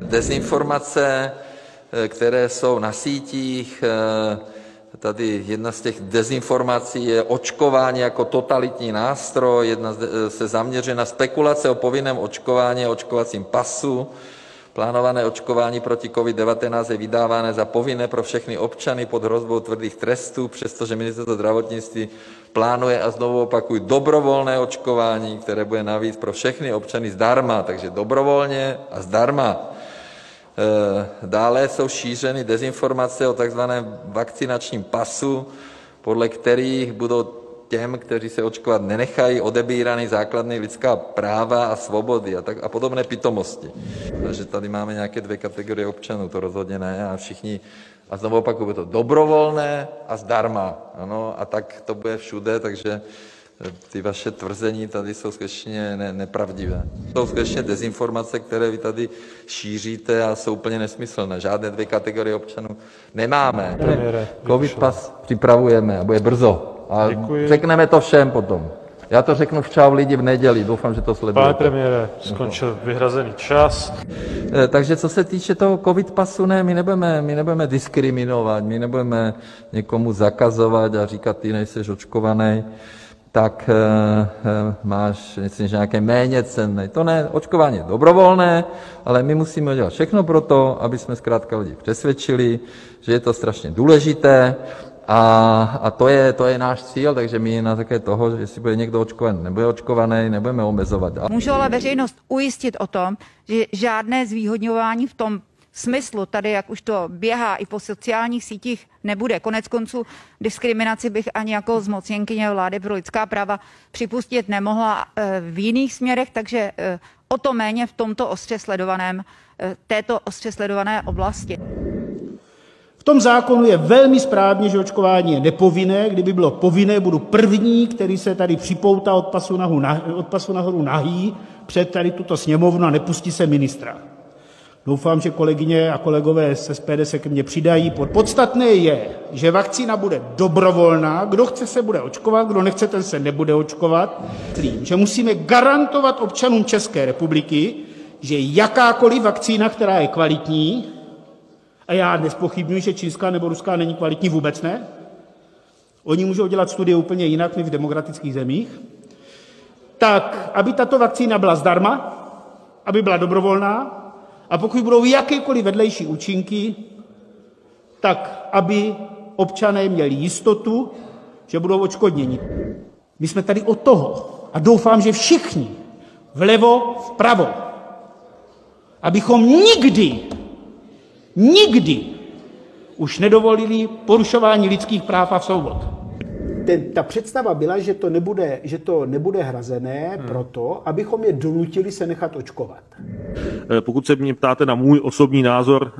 Dezinformace, které jsou na sítích, tady jedna z těch dezinformací je očkování jako totalitní nástroj, jedna se zaměřuje na spekulace o povinném očkování a očkovacím pasu. Plánované očkování proti COVID-19 je vydávané za povinné pro všechny občany pod hrozbou tvrdých trestů, přestože ministerstvo zdravotnictví plánuje, a znovu opakuju, dobrovolné očkování, které bude navíc pro všechny občany zdarma, takže dobrovolně a zdarma. Dále jsou šířeny dezinformace o takzvaném vakcinačním pasu, podle kterých budou těm, kteří se očkovat nenechají, odebírány základní lidská práva a svobody a podobné pitomosti. Takže tady máme nějaké dvě kategorie občanů, to rozhodně ne, a všichni, a znovu opakuju, bude to dobrovolné a zdarma, ano, a tak to bude všude, takže ty vaše tvrzení tady jsou skutečně nepravdivé. Jsou skutečně dezinformace, které vy tady šíříte a jsou úplně nesmyslné. Žádné dvě kategorie občanů nemáme. Covid pas připravujeme a bude brzo. A řekneme to všem potom. Já to řeknu v Čau lidi v neděli, doufám, že to sledujete. Pane premiére, skončil vyhrazený čas. Takže co se týče toho covid pasu, ne, my nebudeme diskriminovat, my nebudeme někomu zakazovat a říkat, ty nejseš očkovaný, tak máš nějaké méně cenné. To ne, očkování je dobrovolné, ale my musíme udělat všechno pro to, aby jsme zkrátka lidi přesvědčili, že je to strašně důležité. A to je náš cíl, takže my na základě toho, že jestli bude někdo očkovaný, nebude očkovaný, nebudeme omezovat. Můžu ale veřejnost ujistit o tom, že žádné zvýhodňování v tom smyslu, tady jak už to běhá i po sociálních sítích, nebude. Konec konců diskriminaci bych ani jako zmocněnkyně vlády pro lidská práva připustit nemohla v jiných směrech, takže o to méně v tomto této ostře sledované oblasti. V tom zákonu je velmi správně, že očkování je nepovinné. Kdyby bylo povinné, budu první, který se tady připoutá od pasu nahoru nahý před tady tuto sněmovnu a nepustí se ministra. Doufám, že kolegyně a kolegové z SPD se ke mně přidají. Podstatné je, že vakcína bude dobrovolná. Kdo chce, se bude očkovat, kdo nechce, ten se nebude očkovat. Že musíme garantovat občanům České republiky, že jakákoliv vakcína, která je kvalitní, a já nezpochybňuji, že čínská nebo ruská není kvalitní, vůbec ne. Oni můžou dělat studie úplně jinak než v demokratických zemích. Tak, aby tato vakcína byla zdarma, aby byla dobrovolná, a pokud budou jakékoliv vedlejší účinky, tak aby občané měli jistotu, že budou odškodněni. My jsme tady od toho a doufám, že všichni vlevo, vpravo, abychom nikdy už nedovolili porušování lidských práv a svobod. Ta představa byla, že to nebude hrazené proto, abychom je donutili se nechat očkovat. Pokud se mě ptáte na můj osobní názor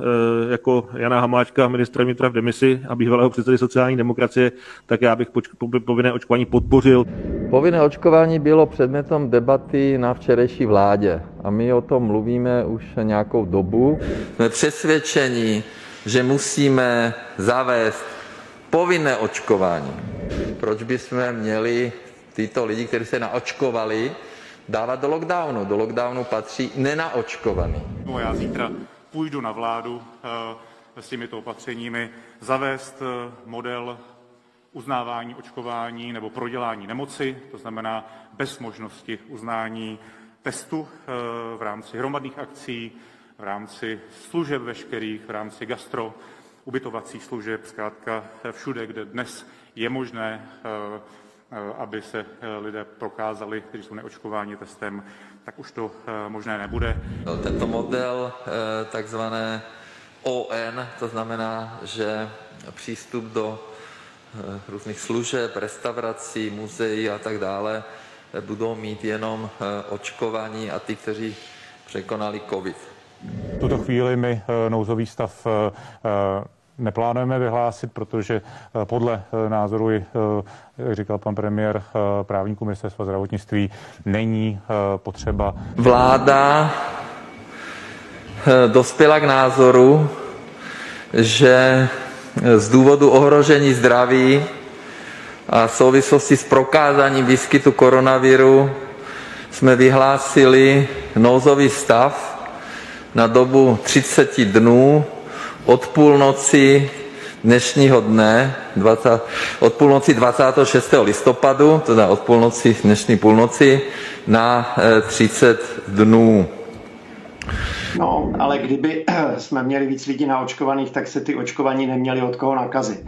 jako Jana Hamáčka, ministra vnitra v demisi a bývalého předsedy sociální demokracie, tak já bych povinné očkování podpořil. Povinné očkování bylo předmětem debaty na včerejší vládě a my o tom mluvíme už nějakou dobu. Jsme přesvědčeni, že musíme zavést povinné očkování. Proč bychom měli tyto lidi, kteří se naočkovali, dávat do lockdownu? Do lockdownu patří nenaočkovaní. No, já zítra půjdu na vládu s těmito opatřeními zavést model uznávání očkování nebo prodělání nemoci, to znamená bez možnosti uznání testu v rámci hromadných akcí, v rámci služeb veškerých, v rámci ubytovacích služeb, zkrátka všude, kde dnes je možné, aby se lidé prokázali, kteří jsou neočkováni testem, tak už to možné nebude. Tento model takzvané ON, to znamená, že přístup do různých služeb, restaurací, muzeí a tak dále, budou mít jenom očkovaní a ty, kteří překonali COVID. V tuto chvíli my nouzový stav neplánujeme vyhlásit, protože podle názoru, jak říkal pan premiér, právníků ministerstva zdravotnictví, není potřeba. Vláda dospěla k názoru, že z důvodu ohrožení zdraví a v souvislosti s prokázáním výskytu koronaviru jsme vyhlásili nouzový stav na dobu 30 dnů od půlnoci dnešního dne, od půlnoci 26. listopadu, teda od půlnoci dnešní půlnoci, na 30 dnů. No, ale kdyby jsme měli víc lidí naočkovaných, tak se ty očkovaní neměli od koho nakazit.